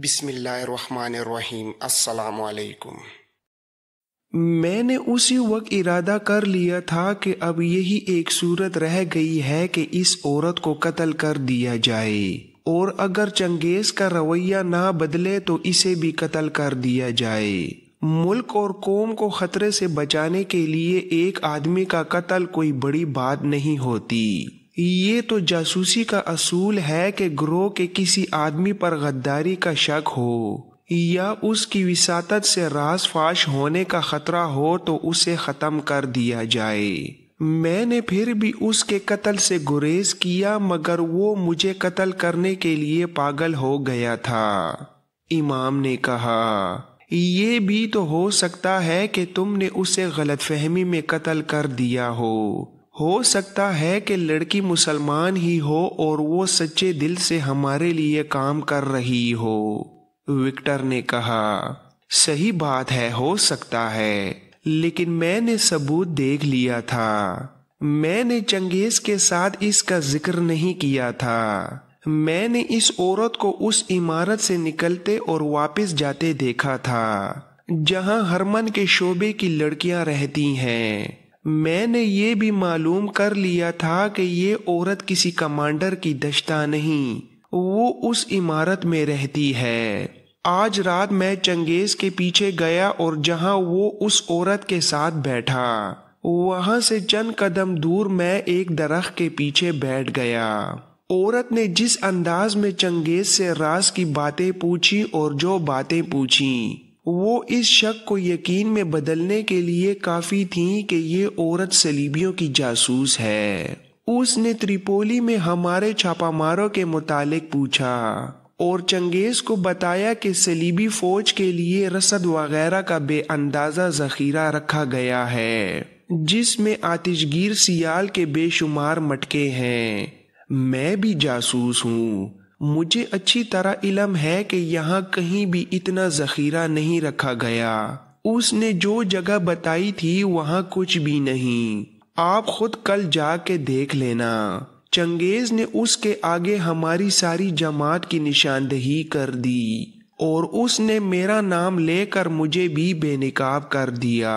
بسم اللہ الرحمن الرحیم۔ السلام علیکم۔ میں نے اسی وقت ارادہ کر لیا تھا کہ اب یہی ایک صورت رہ گئی ہے کہ اس عورت کو قتل کر دیا جائے، اور اگر چنگیز کا رویہ نہ بدلے تو اسے بھی قتل کر دیا جائے۔ ملک اور قوم کو خطرے سے بچانے کے لیے ایک آدمی کا قتل کوئی بڑی بات نہیں ہوتی۔ یہ تو جاسوسی کا اصول ہے کہ گروہ کے کسی آدمی پر غداری کا شک ہو یا اس کی وساطت سے راز فاش ہونے کا خطرہ ہو تو اسے ختم کر دیا جائے۔ میں نے پھر بھی اس کے قتل سے گریز کیا، مگر وہ مجھے قتل کرنے کے لیے پاگل ہو گیا تھا۔ امام نے کہا، یہ بھی تو ہو سکتا ہے کہ تم نے اسے غلط فہمی میں قتل کر دیا ہو سکتا ہے کہ لڑکی مسلمان ہی ہو اور وہ سچے دل سے ہمارے لیے کام کر رہی ہو۔ وکٹر نے کہا، صحیح بات ہے، ہو سکتا ہے، لیکن میں نے ثبوت دیکھ لیا تھا۔ میں نے چنگیز کے ساتھ اس کا ذکر نہیں کیا تھا۔ میں نے اس عورت کو اس عمارت سے نکلتے اور واپس جاتے دیکھا تھا جہاں ہرمن کے شعبے کی لڑکیاں رہتی ہیں۔ میں نے یہ بھی معلوم کر لیا تھا کہ یہ عورت کسی کمانڈر کی دشتہ نہیں، وہ اس عمارت میں رہتی ہے۔ آج رات میں چنگیز کے پیچھے گیا اور جہاں وہ اس عورت کے ساتھ بیٹھا، وہاں سے چند قدم دور میں ایک درخت کے پیچھے بیٹھ گیا۔ عورت نے جس انداز میں چنگیز سے راز کی باتیں پوچھی اور جو باتیں پوچھیں وہ اس شک کو یقین میں بدلنے کے لیے کافی تھیں کہ یہ عورت صلیبیوں کی جاسوس ہے۔ اس نے تریپولی میں ہمارے چھاپہ ماروں کے متعلق پوچھا اور چنگیز کو بتایا کہ صلیبی فوج کے لیے رسد وغیرہ کا بے اندازہ ذخیرہ رکھا گیا ہے، جس میں آتش گیر سیال کے بے شمار مٹکے ہیں۔ میں بھی جاسوس ہوں، مجھے اچھی طرح علم ہے کہ یہاں کہیں بھی اتنا ذخیرہ نہیں رکھا گیا۔ اس نے جو جگہ بتائی تھی وہاں کچھ بھی نہیں، آپ خود کل جا کے دیکھ لینا۔ چنگیز نے اس کے آگے ہماری ساری جماعت کی نشاندہی کر دی اور اس نے میرا نام لے کر مجھے بھی بے نقاب کر دیا۔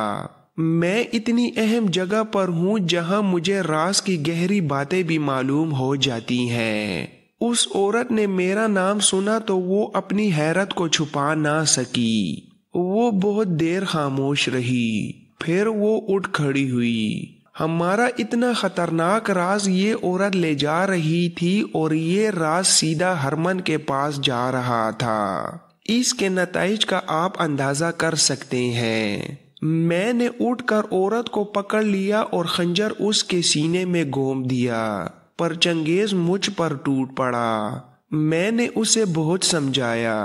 میں اتنی اہم جگہ پر ہوں جہاں مجھے راز کی گہری باتیں بھی معلوم ہو جاتی ہیں۔ اس عورت نے میرا نام سنا تو وہ اپنی حیرت کو چھپا نہ سکی۔ وہ بہت دیر خاموش رہی، پھر وہ اٹھ کھڑی ہوئی۔ ہمارا اتنا خطرناک راز یہ عورت لے جا رہی تھی اور یہ راز سیدھا ہرمن کے پاس جا رہا تھا۔ اس کے نتائج کا آپ اندازہ کر سکتے ہیں۔ میں نے اٹھ کر عورت کو پکڑ لیا اور خنجر اس کے سینے میں گھوم دیا، پر چنگیز مجھ پر ٹوٹ پڑا۔ میں نے اسے بہت سمجھایا،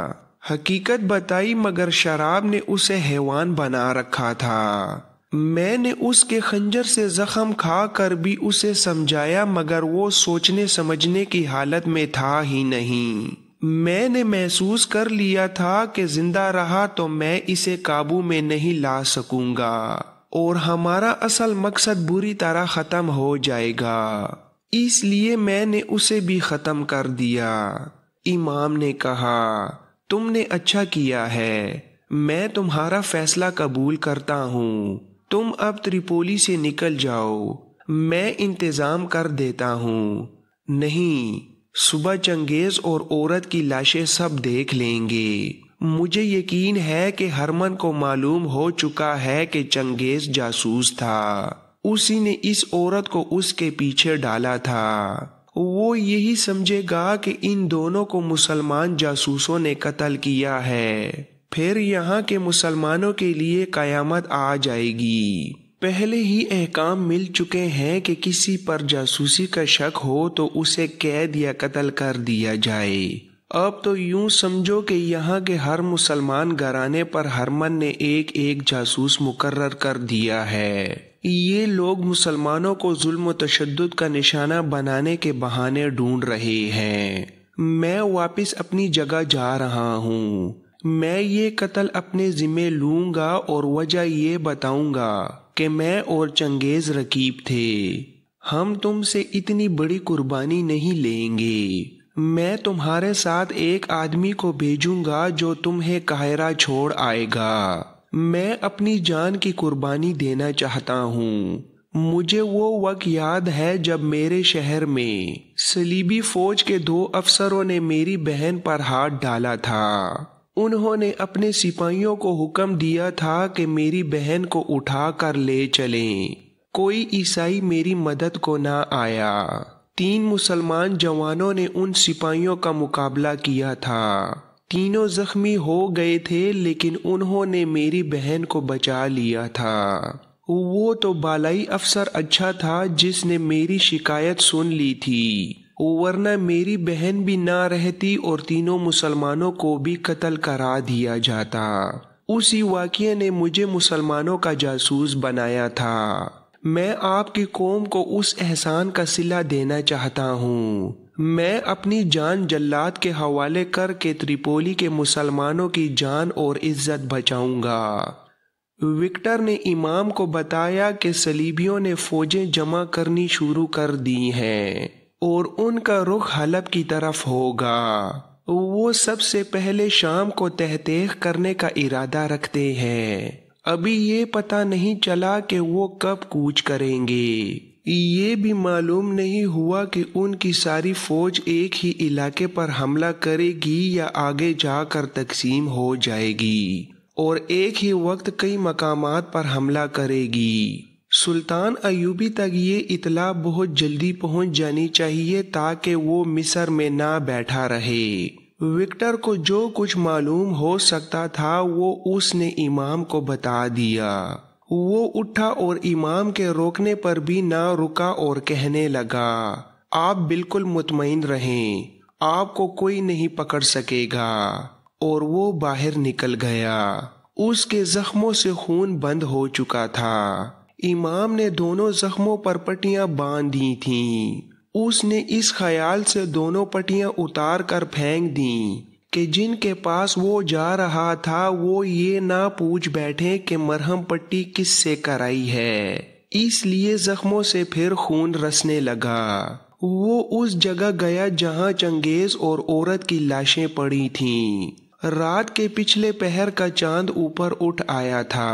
حقیقت بتائی، مگر شراب نے اسے حیوان بنا رکھا تھا۔ میں نے اس کے خنجر سے زخم کھا کر بھی اسے سمجھایا، مگر وہ سوچنے سمجھنے کی حالت میں تھا ہی نہیں۔ میں نے محسوس کر لیا تھا کہ زندہ رہا تو میں اسے قابو میں نہیں لا سکوں گا اور ہمارا اصل مقصد بری طرح ختم ہو جائے گا، اس لیے میں نے اسے بھی ختم کر دیا۔ امام نے کہا، تم نے اچھا کیا ہے، میں تمہارا فیصلہ قبول کرتا ہوں۔ تم اب تریپولی سے نکل جاؤ، میں انتظام کر دیتا ہوں۔ نہیں، صبح چنگیز اور عورت کی لاشیں سب دیکھ لیں گے۔ مجھے یقین ہے کہ ہرمن کو معلوم ہو چکا ہے کہ چنگیز جاسوس تھا، اسی نے اس عورت کو اس کے پیچھے ڈالا تھا۔ وہ یہی سمجھے گا کہ ان دونوں کو مسلمان جاسوسوں نے قتل کیا ہے، پھر یہاں کے مسلمانوں کے لیے قیامت آ جائے گی۔ پہلے ہی احکام مل چکے ہیں کہ کسی پر جاسوسی کا شک ہو تو اسے قید یا قتل کر دیا جائے۔ اب تو یوں سمجھو کہ یہاں کے ہر مسلمان گھرانے پر ہرمن نے ایک جاسوس مقرر کر دیا ہے۔ یہ لوگ مسلمانوں کو ظلم و تشدد کا نشانہ بنانے کے بہانے ڈھونڈ رہے ہیں۔ میں واپس اپنی جگہ جا رہا ہوں۔ میں یہ قتل اپنے ذمہ لوں گا اور وجہ یہ بتاؤں گا کہ میں اور چنگیز رقیب تھے۔ ہم تم سے اتنی بڑی قربانی نہیں لیں گے، میں تمہارے ساتھ ایک آدمی کو بھیجوں گا جو تمہیں قاہرہ چھوڑ آئے گا۔ میں اپنی جان کی قربانی دینا چاہتا ہوں۔ مجھے وہ وقت یاد ہے جب میرے شہر میں صلیبی فوج کے 2 افسروں نے میری بہن پر ہاتھ ڈالا تھا۔ انہوں نے اپنے سپاہیوں کو حکم دیا تھا کہ میری بہن کو اٹھا کر لے چلیں۔ کوئی عیسائی میری مدد کو نہ آیا۔ 3 مسلمان جوانوں نے ان سپاہیوں کا مقابلہ کیا تھا۔ تینوں زخمی ہو گئے تھے لیکن انہوں نے میری بہن کو بچا لیا تھا۔ وہ تو بالائی افسر اچھا تھا جس نے میری شکایت سن لی تھی، ورنہ میری بہن بھی نہ رہتی اور تینوں مسلمانوں کو بھی قتل کرا دیا جاتا۔ اسی واقعے نے مجھے مسلمانوں کا جاسوس بنایا تھا۔ میں آپ کی قوم کو اس احسان کا صلہ دینا چاہتا ہوں۔ میں اپنی جان جلاد کے حوالے کر کے تریپولی کے مسلمانوں کی جان اور عزت بچاؤں گا۔ وکٹر نے امام کو بتایا کہ صلیبیوں نے فوجیں جمع کرنی شروع کر دی ہیں اور ان کا رخ حلب کی طرف ہوگا۔ وہ سب سے پہلے شام کو تحقیق کرنے کا ارادہ رکھتے ہیں۔ ابھی یہ پتہ نہیں چلا کہ وہ کب کوچ کریں گے۔ یہ بھی معلوم نہیں ہوا کہ ان کی ساری فوج ایک ہی علاقے پر حملہ کرے گی یا آگے جا کر تقسیم ہو جائے گی اور ایک ہی وقت کئی مقامات پر حملہ کرے گی۔ سلطان ایوبی تک یہ اطلاع بہت جلدی پہنچ جانی چاہیے تاکہ وہ مصر میں نہ بیٹھا رہے۔ وکٹر کو جو کچھ معلوم ہو سکتا تھا وہ اس نے امام کو بتا دیا۔ وہ اٹھا اور امام کے روکنے پر بھی نہ رکا اور کہنے لگا، آپ بالکل مطمئن رہیں، آپ کو کوئی نہیں پکڑ سکے گا۔ اور وہ باہر نکل گیا۔ اس کے زخموں سے خون بند ہو چکا تھا۔ امام نے دونوں زخموں پر پٹیاں باندھ دی تھیں۔ اس نے اس خیال سے دونوں پٹیاں اتار کر پھینک دیں کہ جن کے پاس وہ جا رہا تھا وہ یہ نہ پوچھ بیٹھے کہ مرہم پٹی کس سے کرائی ہے۔ اس لیے زخموں سے پھر خون رسنے لگا۔ وہ اس جگہ گیا جہاں چنگیز اور عورت کی لاشیں پڑی تھیں۔ رات کے پچھلے پہر کا چاند اوپر اٹھ آیا تھا۔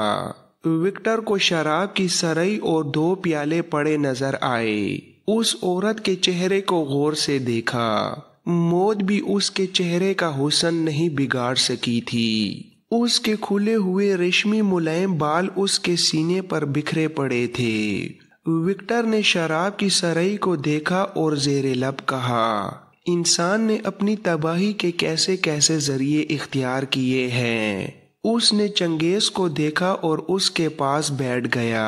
وکٹر کو شراب کی سرائی اور 2 پیالے پڑے نظر آئے۔ اس عورت کے چہرے کو غور سے دیکھا۔ موت بھی اس کے چہرے کا حسن نہیں بگاڑ سکی تھی۔ اس کے کھلے ہوئے ریشمی ملائم بال اس کے سینے پر بکھرے پڑے تھے۔ وکٹر نے شراب کی سرائی کو دیکھا اور زیر لب کہا، انسان نے اپنی تباہی کے کیسے کیسے ذریعے اختیار کیے ہیں۔ اس نے چنگیز کو دیکھا اور اس کے پاس بیٹھ گیا۔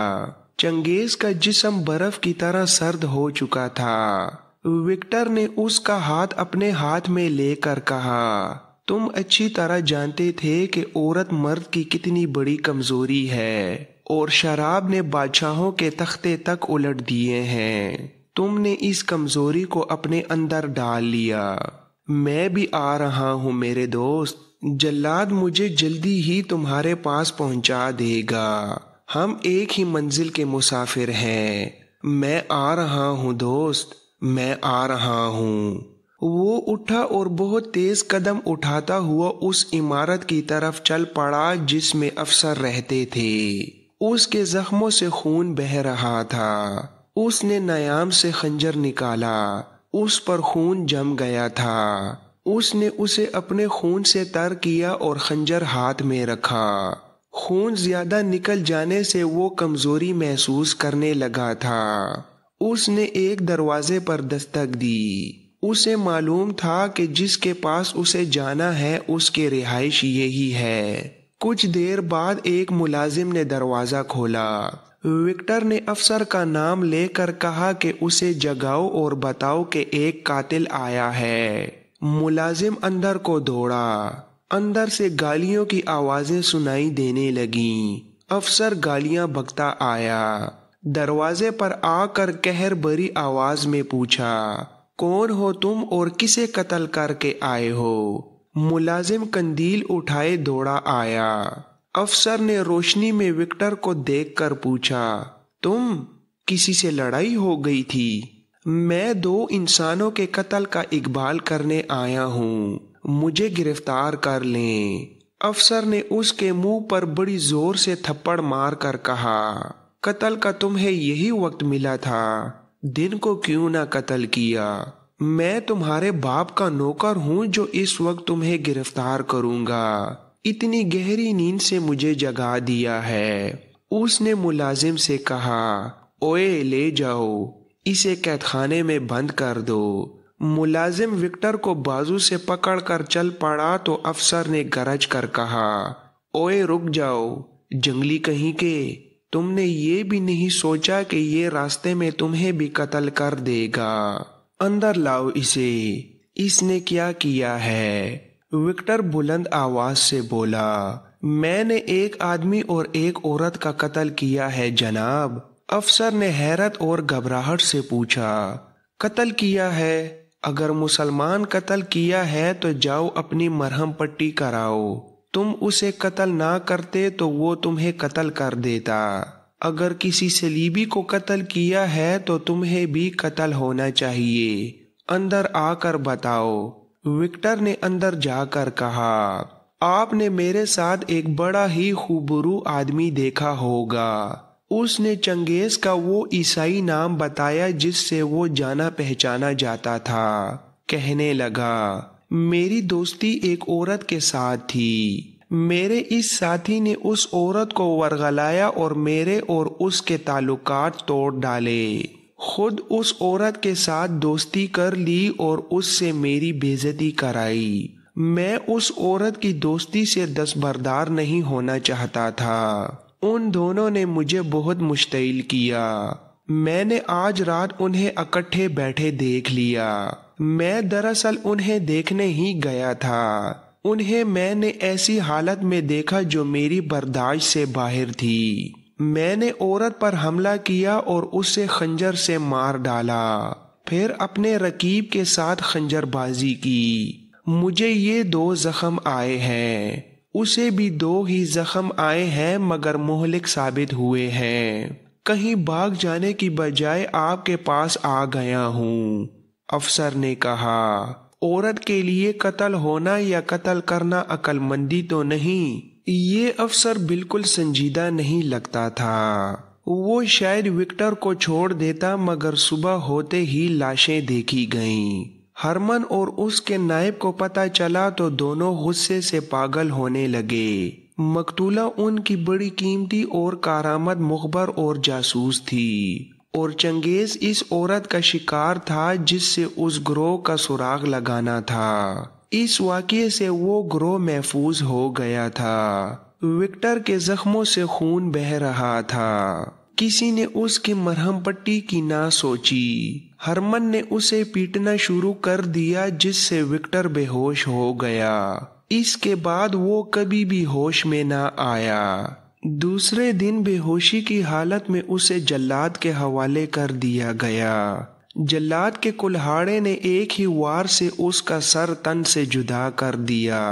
چنگیز کا جسم برف کی طرح سرد ہو چکا تھا۔ وکٹر نے اس کا ہاتھ اپنے ہاتھ میں لے کر کہا، تم اچھی طرح جانتے تھے کہ عورت مرد کی کتنی بڑی کمزوری ہے اور شراب نے بادشاہوں کے تختے تک الٹ دیے ہیں۔ تم نے اس کمزوری کو اپنے اندر ڈال لیا۔ میں بھی آ رہا ہوں میرے دوست۔ جلاد مجھے جلدی ہی تمہارے پاس پہنچا دے گا۔ ہم ایک ہی منزل کے مسافر ہیں۔ میں آ رہا ہوں دوست، میں آ رہا ہوں۔ وہ اٹھا اور بہت تیز قدم اٹھاتا ہوا اس عمارت کی طرف چل پڑا جس میں افسر رہتے تھے۔ اس کے زخموں سے خون بہہ رہا تھا۔ اس نے نیام سے خنجر نکالا۔ اس پر خون جم گیا تھا۔ اس نے اسے اپنے خون سے تر کیا اور خنجر ہاتھ میں رکھا۔ خون زیادہ نکل جانے سے وہ کمزوری محسوس کرنے لگا تھا۔ اس نے ایک دروازے پر دستک دی۔ اسے معلوم تھا کہ جس کے پاس اسے جانا ہے اس کی رہائش یہی ہے۔ کچھ دیر بعد ایک ملازم نے دروازہ کھولا۔ وکٹر نے افسر کا نام لے کر کہا کہ اسے جگاؤ اور بتاؤ کہ ایک قاتل آیا ہے۔ ملازم اندر کو دوڑا۔ اندر سے گالیوں کی آوازیں سنائی دینے لگیں۔ افسر گالیاں بکتا آیا۔ دروازے پر آ کر قہر بھری آواز میں پوچھا، کون ہو تم اور کسے قتل کر کے آئے ہو؟ ملازم قندیل اٹھائے دوڑا آیا۔ افسر نے روشنی میں وکٹر کو دیکھ کر پوچھا، تم کسی سے لڑائی ہو گئی تھی؟ میں 2 انسانوں کے قتل کا اقبال کرنے آیا ہوں، مجھے گرفتار کر لیں۔ افسر نے اس کے منہ پر بڑی زور سے تھپڑ مار کر کہا، قتل کا تمہیں یہی وقت ملا تھا، دن کو کیوں نہ قتل کیا؟ میں تمہارے باپ کا نوکر ہوں جو اس وقت تمہیں گرفتار کروں گا، اتنی گہری نیند سے مجھے جگا دیا ہے۔ اس نے ملازم سے کہا، اوئے لے جاؤ، اسے قید خانے میں بند کر دو۔ ملازم وکٹر کو بازو سے پکڑ کر چل پڑا تو افسر نے گرج کر کہا، اوئے رک جاؤ، جنگلی کہیں کے، تم نے یہ بھی نہیں سوچا کہ یہ راستے میں تمہیں بھی قتل کر دے گا، اندر لاؤ اسے۔ اس نے کیا کیا ہے؟ وکٹر بلند آواز سے بولا، میں نے ایک آدمی اور ایک عورت کا قتل کیا ہے جناب۔ افسر نے حیرت اور گھبراہٹ سے پوچھا، قتل کیا ہے؟ اگر مسلمان قتل کیا ہے تو جاؤ اپنی مرہم پٹی کراؤ، تم اسے قتل نہ کرتے تو وہ تمہیں قتل کر دیتا۔ اگر کسی صلیبی کو قتل کیا ہے تو تمہیں بھی قتل ہونا چاہیے، اندر آ کر بتاؤ۔ وکٹر نے اندر جا کر کہا، آپ نے میرے ساتھ ایک بڑا ہی خوبرو آدمی دیکھا ہوگا۔ اس نے چنگیز کا وہ عیسائی نام بتایا جس سے وہ جانا پہچانا جاتا تھا۔ کہنے لگا، میری دوستی ایک عورت کے ساتھ تھی، میرے اس ساتھی نے اس عورت کو ورغلایا اور میرے اور اس کے تعلقات توڑ ڈالے، خود اس عورت کے ساتھ دوستی کر لی اور اس سے میری بے عزتی کرائی۔ میں اس عورت کی دوستی سے دستبردار نہیں ہونا چاہتا تھا، ان دونوں نے مجھے بہت مشتعل کیا، میں نے آج رات انہیں اکٹھے بیٹھے دیکھ لیا۔ میں دراصل انہیں دیکھنے ہی گیا تھا، انہیں میں نے ایسی حالت میں دیکھا جو میری برداشت سے باہر تھی۔ میں نے عورت پر حملہ کیا اور اسے خنجر سے مار ڈالا، پھر اپنے رقیب کے ساتھ خنجر بازی کی۔ مجھے یہ 2 زخم آئے ہیں، اسے بھی 2 ہی زخم آئے ہیں مگر مہلک ثابت ہوئے ہیں۔ کہیں بھاگ جانے کی بجائے آپ کے پاس آ گیا ہوں۔ افسر نے کہا، عورت کے لیے قتل ہونا یا قتل کرنا عقل مندی تو نہیں؟ یہ افسر بالکل سنجیدہ نہیں لگتا تھا، وہ شاید وکٹر کو چھوڑ دیتا مگر صبح ہوتے ہی لاشیں دیکھی گئیں۔ ہرمن اور اس کے نائب کو پتہ چلا تو دونوں غصے سے پاگل ہونے لگے۔ مقتولہ ان کی بڑی قیمتی اور کارآمد مخبر اور جاسوس تھی، اور چنگیز اس عورت کا شکار تھا جس سے اس گروہ کا سراغ لگانا تھا۔ اس واقعے سے وہ گروہ محفوظ ہو گیا تھا۔ وکٹر کے زخموں سے خون بہہ رہا تھا، کسی نے اس کی مرہم پٹی کی نہ سوچی۔ ہرمن نے اسے پیٹنا شروع کر دیا جس سے وکٹر بے ہوش ہو گیا۔ اس کے بعد وہ کبھی بھی ہوش میں نہ آیا۔ دوسرے دن بے ہوشی کی حالت میں اسے جلاد کے حوالے کر دیا گیا۔ جلاد کے کلہاڑے نے ایک ہی وار سے اس کا سر تن سے جدا کر دیا۔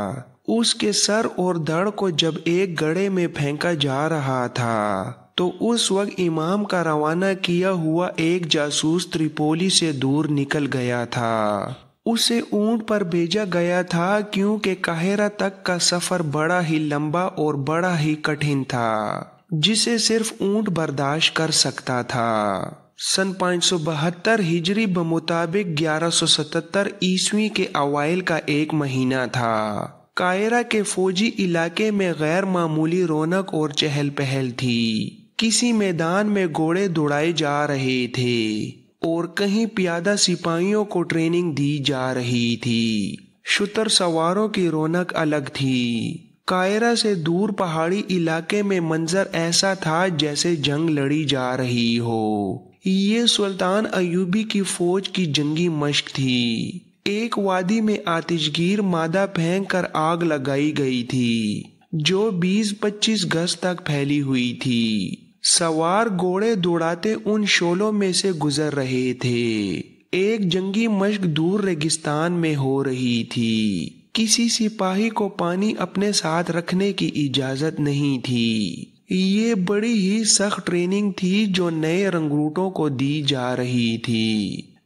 اس کے سر اور دھڑ کو جب ایک گڑھے میں پھینکا جا رہا تھا تو اس وقت امام کا روانہ کیا ہوا ایک جاسوس تریپولی سے دور نکل گیا تھا۔ اسے اونٹ پر بھیجا گیا تھا کیونکہ قاہرہ تک کا سفر بڑا ہی لمبا اور بڑا ہی کٹھن تھا جسے صرف اونٹ برداشت کر سکتا تھا۔ سن 572 ہجری بمطابق 1177 عیسوی کے اوائل کا ایک مہینہ تھا۔ قاہرہ کے فوجی علاقے میں غیر معمولی رونق اور چہل پہل تھی۔ کسی میدان میں گھوڑے دوڑائے جا رہے تھے اور کہیں پیادہ سپاہیوں کو ٹریننگ دی جا رہی تھی۔ شتر سواروں کی رونق الگ تھی۔ قاہرہ سے دور پہاڑی علاقے میں منظر ایسا تھا جیسے جنگ لڑی جا رہی ہو۔ یہ سلطان ایوبی کی فوج کی جنگی مشق تھی۔ ایک وادی میں آتش گیر مادہ پھینک کر آگ لگائی گئی تھی جو 20-25 گز تک پھیلی ہوئی تھی۔ سوار گھوڑے دوڑاتے ان شعلوں میں سے گزر رہے تھے۔ ایک جنگی مشق دور ریگستان میں ہو رہی تھی۔ کسی سپاہی کو پانی اپنے ساتھ رکھنے کی اجازت نہیں تھی۔ یہ بڑی ہی سخت ٹریننگ تھی جو نئے رنگروٹوں کو دی جا رہی تھی۔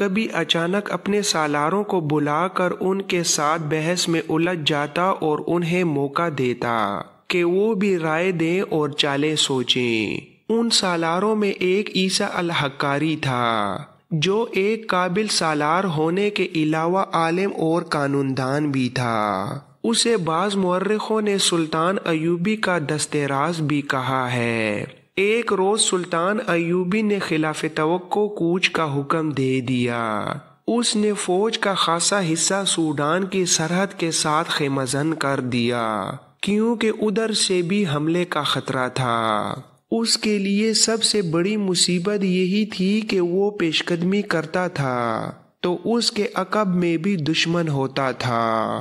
کبھی اچانک اپنے سالاروں کو بلا کر ان کے ساتھ بحث میں الجھ جاتا اور انہیں موقع دیتا کہ وہ بھی رائے دیں اور چالیں سوچیں۔ ان سالاروں میں ایک عیسیٰ الحقاری تھا جو ایک قابل سالار ہونے کے علاوہ عالم اور قانون دان بھی تھا۔ اسے بعض مورخوں نے سلطان ایوبی کا دستِ راز بھی کہا ہے۔ ایک روز سلطان ایوبی نے خلاف توقع کوچ کا حکم دے دیا۔ اس نے فوج کا خاصا حصہ سوڈان کی سرحد کے ساتھ خیمہ زن کر دیا کیونکہ ادھر سے بھی حملے کا خطرہ تھا۔ اس کے لیے سب سے بڑی مصیبت یہی تھی کہ وہ پیش قدمی کرتا تھا تو اس کے عقب میں بھی دشمن ہوتا تھا۔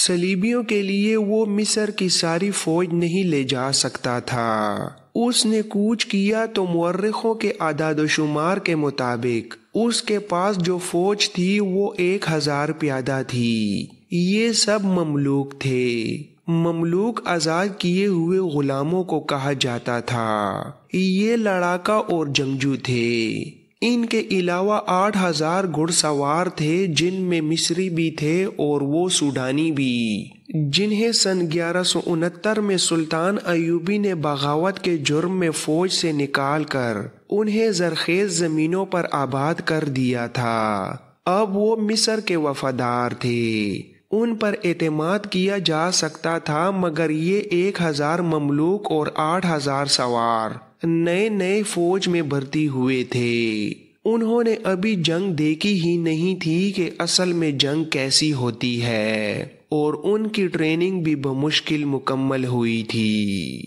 صلیبیوں کے لیے وہ مصر کی ساری فوج نہیں لے جا سکتا تھا۔ اس نے کوچ کیا تو مورخوں کے اعداد و شمار کے مطابق اس کے پاس جو فوج تھی وہ 1000 پیادہ تھی۔ یہ سب مملوک تھے۔ مملوک آزاد کیے ہوئے غلاموں کو کہا جاتا تھا۔ یہ لڑاکا اور جنگجو تھے۔ ان کے علاوہ 8000 گھڑ سوار تھے جن میں مصری بھی تھے اور وہ سوڈانی بھی، جنہیں سن 1169 میں سلطان ایوبی نے بغاوت کے جرم میں فوج سے نکال کر انہیں زرخیز زمینوں پر آباد کر دیا تھا۔ اب وہ مصر کے وفادار تھے، ان پر اعتماد کیا جا سکتا تھا، مگر یہ 1000 مملوک اور 8000 سوار نئے فوج میں بھرتی ہوئے تھے۔ انہوں نے ابھی جنگ دیکھی ہی نہیں تھی کہ اصل میں جنگ کیسی ہوتی ہے، اور ان کی ٹریننگ بھی بمشکل مکمل ہوئی تھی۔